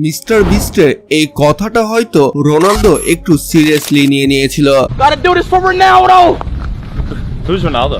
Mister বিস্টের এই কথাটা হয়তো রোনালদো একটু সিরিয়াসলি নিয়েছিল। Who's Ronaldo?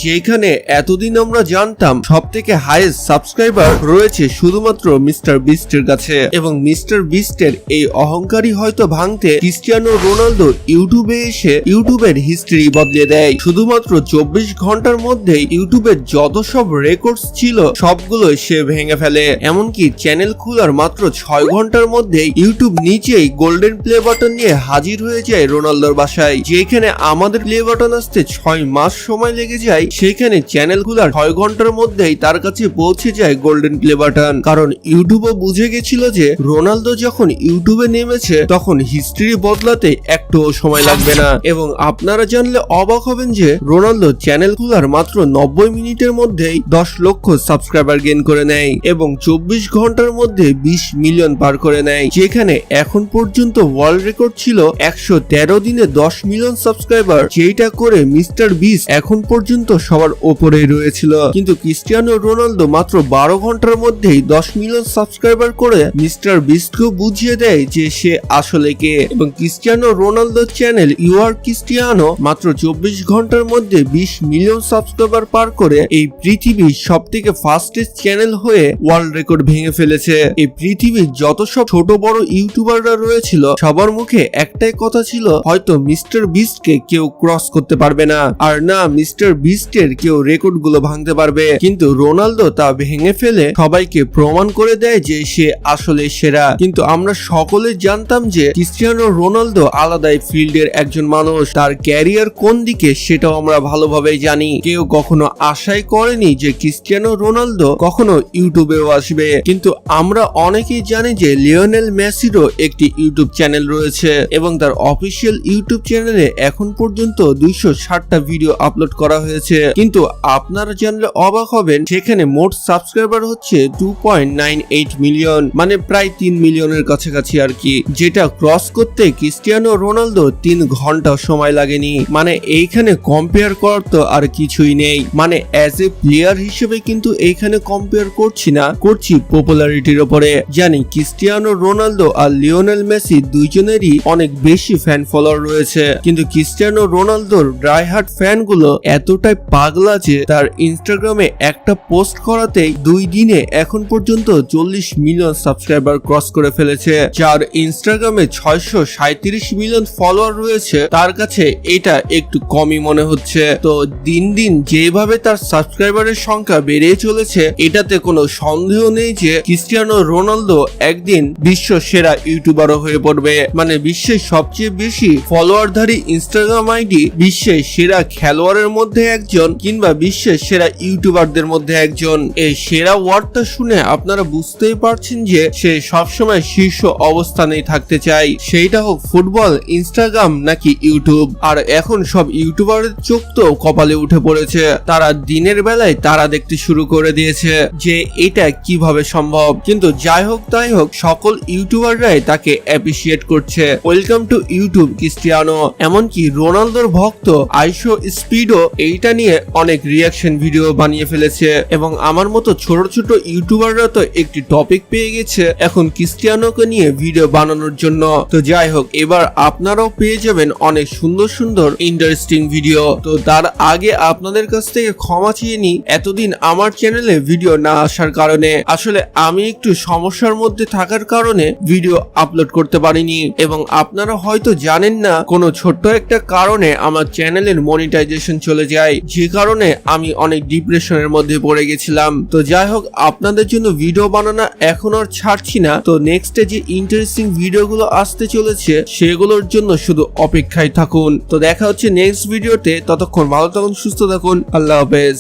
যেখানে এতদিন আমরা জানতাম সবথেকে হাইয়েস্ট সাবস্ক্রাইবার রয়েছে শুধুমাত্র মিস্টার বিস্টের কাছে, এবং মিস্টার বিস্টের এই অহংকারী হয়তো ভাঙতে ক্রিস্টিয়ানো রোনালদো ইউটিউবে এসে ইউটিউবের হিস্ট্রি বদলে দেয়। শুধুমাত্র 24 ঘন্টার মধ্যে ইউটিউবের যত সব রেকর্ডস ছিল সবগুলো সে ভেঙে ফেলে। এমনকি চ্যানেল খোলার মাত্র 6 ঘন্টার মধ্যে ইউটিউব নিচেই গোল্ডেন প্লে বাটন নিয়ে হাজির হয়ে যায় রোনালদোর বাসায়। যেখানে আমাদের প্লে বাটন আসতে 6 মাস সময় লেগে যায়, সেখানে চ্যানেল খোলার 6 ঘন্টার মধ্যেই তার কাছে পৌঁছে যায় গোল্ডেন প্লে বাটন। কারণ ইউটিউবও বুঝে গেছিল যে রোনালদো যখন ইউটিউবে নেমেছে তখন হিস্ট্রি বদলাতে একটুও সময় লাগবে না। এবং আপনারা জানলে অবাক হবেন যে রোনালদো চ্যানেল খোলার মাত্র 90 মিনিটের মধ্যেই 10 লক্ষ সাবস্ক্রাইবার গেইন করে নেয় এবং 24 ঘন্টার মধ্যে 20 মিলিয়ন পার করে নেয়। যেখানে এখন পর্যন্ত ওয়ার্ল্ড রেকর্ড ছিল 113 দিনে 10 মিলিয়ন সাবস্ক্রাইবার, যেটা করে মিস্টার বিস্ট এখন পর্যন্ত সবার ওপরেই রয়েছিল। কিন্তু ক্রিস্টিয়ানো রোনালদো মাত্র 12 ঘন্টার মধ্যেই 10 মিলিয়ন সাবস্ক্রাইবার করে মিস্টার বিস্টকে বুঝিয়ে দেয় যে সে আসলে কে। এবং ক্রিস্টিয়ানো রোনালদোর চ্যানেল ইউ আর ক্রিস্টিয়ানো মাত্র 24 ঘন্টার মধ্যে 20 মিলিয়ন সাবস্ক্রাইবার পার করে এই পৃথিবীর সবথেকে ফাস্টেস্ট চ্যানেল হয়ে ওয়ার্ল্ড রেকর্ড ভেঙে ফেলেছে। এই পৃথিবীর যত সব ছোট বড় ইউটিউবাররা রয়েছিল সবার মুখে একটাই কথা ছিল, হয়তো মিস্টার বিস্টকে কেউ ক্রস করতে পারবে না, আর না মিস্টার বিস্টের কেউ রেকর্ড গুলো ভাঙতে পারবে। কিন্তু রোনালদো তা ভেঙে ফেলে সবাইকে প্রমাণ করে দেয় যে সে আসলে সেরা। কিন্তু আমরা সকলে জানতাম যে ক্রিস্টিয়ানো রোনালদো আলাদাই ফিল্ডের একজন মানুষ, তার ক্যারিয়ার কোন দিকে সেটাও আমরা ভালোভাবে জানি। কেউ কখনো আশাই করেনি যে ক্রিস্টিয়ানো রোনালদো কখনো ইউটিউবেও আসবে। কিন্তু আমরা অনেকেই জানি যে লিওনেল মেসিরও একটি ইউটিউব চ্যানেল রয়েছে এবং তার অফিসিয়াল ইউটিউব চ্যানেলে এখন পর্যন্ত 260টা ভিডিও আপলোড করা হয়েছে। কিন্তু আপনারা জানলে অবাক হবেন সেখানে মোট সাবস্ক্রাইবার হচ্ছে 2.98 মিলিয়ন, মানে প্রায় 3 মিলিয়নের কাছাকাছি আর কি, যেটা ক্রস করতে ক্রিস্টিয়ানো রোনালদো 3 ঘন্টা সময় লাগেনি। মানে এইখানে কম্পেয়ার করার তো আর কিছুই নেই। মানে অ্যাজ এ প্লেয়ার হিসেবে কিন্তু এইখানে কম্পেয়ার করছি না, করছি পপুলারিটির উপরে। জানি ক্রিস্টিয়ানো রোনালদো আর লিওনেল মেসি দুইজনেরই অনেক বেশি ফ্যান ফলোয়ার রয়েছে, কিন্তু ক্রিস্টিয়ানো রোনালদোর ড্রাইহার্ট ফ্যান গুলো এতটাই পাগলা যে তার ইনস্টাগ্রামে একটা পোস্ট করাতেই 2 দিনে এখন পর্যন্ত 40 মিলিয়ন সাবস্ক্রাইবার ক্রস করে ফেলেছে। যার ইনস্টাগ্রামে 637 মিলিয়ন ফলোয়ার রয়েছে তার কাছে এটা একটু কমই মনে হচ্ছে। তো দিন দিন যেভাবে তার সাবস্ক্রাইবারের সংখ্যা বেড়ে চলেছে এটাতে কোনো সন্দেহ নেই যে ক্রিস্টিয়ানো রোনালদো একদিন বিশ্ব সেরা ইউটিউবারও হয়ে পড়বে। মানে বিশ্বের সবচেয়ে বেশি ফলোয়ারধারী ইনস্টাগ্রাম আইডি, বিশ্বের সেরা খেলোয়াড়ের মধ্যে একজন, কিংবা বিশ্বের সেরা ইউটিউবারদের মধ্যে একজন। এই সেরা ওয়ার্ডটা শুনে আপনারা বুঝতেই পারছেন যে সে সবসময় শীর্ষ অবস্থানেই থাকতে চায়, সেইটা হোক ফুটবল, ইনস্টাগ্রাম নাকি ইউটিউব। আর এখন সব ইউটিউবারের চোখ তো কপালে উঠে পড়েছে, তারা দিনের বেলায় তারা দেখতে শুরু করে দিয়েছে যে এটা কিভাবে সম্ভব। কিন্তু যাই হোক তাই হোক, সকল ইউটিউবাররাই তাকে অ্যাপ্রিসিয়েট করছে। Welcome to YouTube Cristiano. এমনকি রোনালদোর ভক্ত আইশো স্পিডও এইটা নিয়ে অনেক রিয়াকশন ভিডিও বানিয়ে ফেলেছে এবং আমার মতো ছোট ছোট ইউটিউবাররা তো একটি টপিক পেয়ে গেছে এখন ক্রিস্টিয়ানোকে নিয়ে ভিডিও বানানোর জন্য। তো যাই হোক, এবার আপনারাও পেয়ে যাবেন অনেক সুন্দর সুন্দর ইন্টারেস্টিং ভিডিও। তো তার আগে আপনাদের কাছ থেকে ক্ষমা চেয়ে নিই এতদিন আমার চ্যানেলে ভিডিও না আসার কারণে। আসলে আমি একটু সমস্যার মধ্যে থাকার কারণে ভিডিও আপলোড করতে পারিনি, এবং আপনারা হয়তো জানেন না কোনো ছোট্ট একটা কারণে আমার চ্যানেলের মনিটাইজেশন চলে যায়, যে কারণে আমি অনেক ডিপ্রেশনের মধ্যে পড়ে গেছিলাম। তো যাই হোক, আপনাদের জন্য ভিডিও বানানো এখন আর ছাড়ছি না। তো নেক্সটে যে ইন্টারেস্টিং ভিডিওগুলো আসতে চলেছে সেগুলোর জন্য শুধু অপেক্ষায় থাকুন। তো দেখা হচ্ছে নেক্সট ভিডিওতে, ততক্ষণ ভালো থাকুন, সুস্থ থাকুন, আল্লাহ হাফেজ।